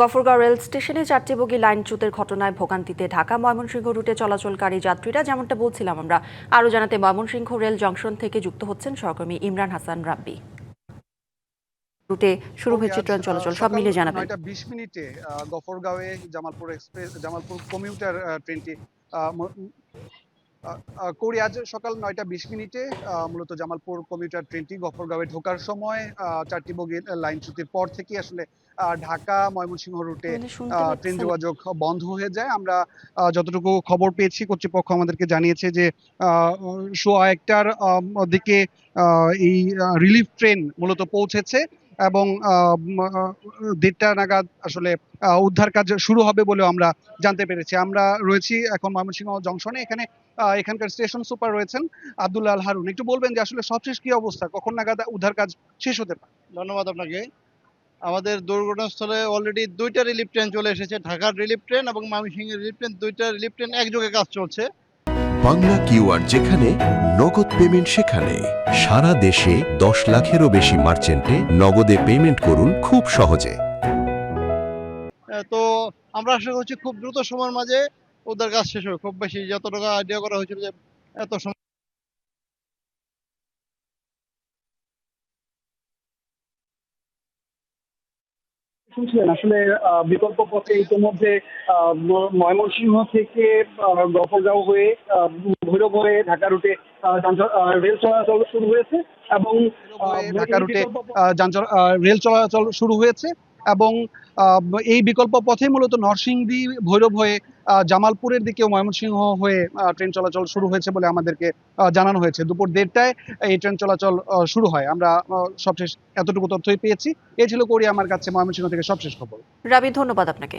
Gafargaon rail স্টেশনে 4টি বগি লাইনচ্যুতের ঘটনায় ভোগান্তিতে ঢাকা ময়মনসিংহ রুটে চলাচলকারী যাত্রীরা, যেমনটা বলছিলাম আমরা। আরও জানাতে ময়মনসিংহ রেল জংশন থেকে যুক্ত হচ্ছেন সহকর্মী ইমরান হাসান রাব্বি। রুটে শুরু হয়েছে ট্রেন চলাচল, সব সকাল মিলিয়ে জানাবেন। 9টা 20 মিনিটে গফরগাঁওয়ে জামালপুর কমিউটার ট্রেনটি করি আজ সকাল 9টা 20 মিনিটে মূলত জামালপুর কমিউটার ট্রেনটি গফরগাঁওয়ে ঢোকার সময় 4টি বগির লাইনচ্যুতির পর থেকে আসলে ঢাকা ময়মনসিংহ রুটে আমাদের শুনতে ট্রেন পাচ্ছেন? যোগাযোগ বন্ধ হয়ে যায়। আমরা যতটুকু খবর পেয়েছি, কর্তৃপক্ষ আমাদেরকে জানিয়েছে যে সোয়া একটার দিকে এই রিলিফ ট্রেন মূলত পৌঁছেছে এবং 1:30টা নাগাদ আসলে উদ্ধার কাজ শুরু হবে বলেও আমরা জানতে পেরেছি। আমরা রয়েছি এখন ময়মনসিংহ জংশনে। এখানকার স্টেশন সুপার রয়েছেন আব্দুল্লাহ আল হারুন। একটু বলবেন যে আসলে সবশেষ কি অবস্থা, কখন নাগাদ উদ্ধার কাজ শেষ হতে পারে? ধন্যবাদ আপনাকে। আমাদের দুর্ঘটনাস্থলে অলরেডি 2টা রিলিফ ট্রেন চলে এসেছে। ঢাকার রিলিফ ট্রেন এবং ময়মনসিংহের রিলিফ ট্রেন, 2টা রিলিফ ট্রেন একযোগে কাজ চলছে। বাংলা কিউআর যেখানে নগদ পেমেন্ট সেখানে। সারা দেশে 10 লাখেরও বেশি মার্চেন্টে নগদে পেমেন্ট করুন খুব সহজে। তো আমরা আশা করছি খুব দ্রুত সময়ের মাঝে উদ্ধার কাজ শেষ হবে। খুব বেশি যত টাকা আইডিয়া করা হয়েছিল যে এত সময় শুনছিলেন আসলে বিকল্প পথে ইতিমধ্যে ময়মনসিংহ থেকে গফরগাঁও হয়ে ভৈরব হয়ে ঢাকা রুটে রেল চলাচল শুরু হয়েছে এবং ঢাকা এই রুটে বিকল্প পথ- রেল চলাচল শুরু হয়েছে এবং এই বিকল্প পথে মূলত নরসিংদী ভৈরব হয়ে জামালপুরের দিকে ময়মনসিংহ হয়ে ট্রেন চলাচল শুরু হয়েছে বলে আমাদেরকে জানানো হয়েছে। দুপুর 1:30টায় এই ট্রেন চলাচল শুরু হয়। আমরা সবশেষ এতটুকু তথ্যই পেয়েছি। এই ছিল কোরিয়া আমার কাছে ময়মনসিংহ থেকে সবশেষ খবর। রাবি, ধন্যবাদ আপনাকে।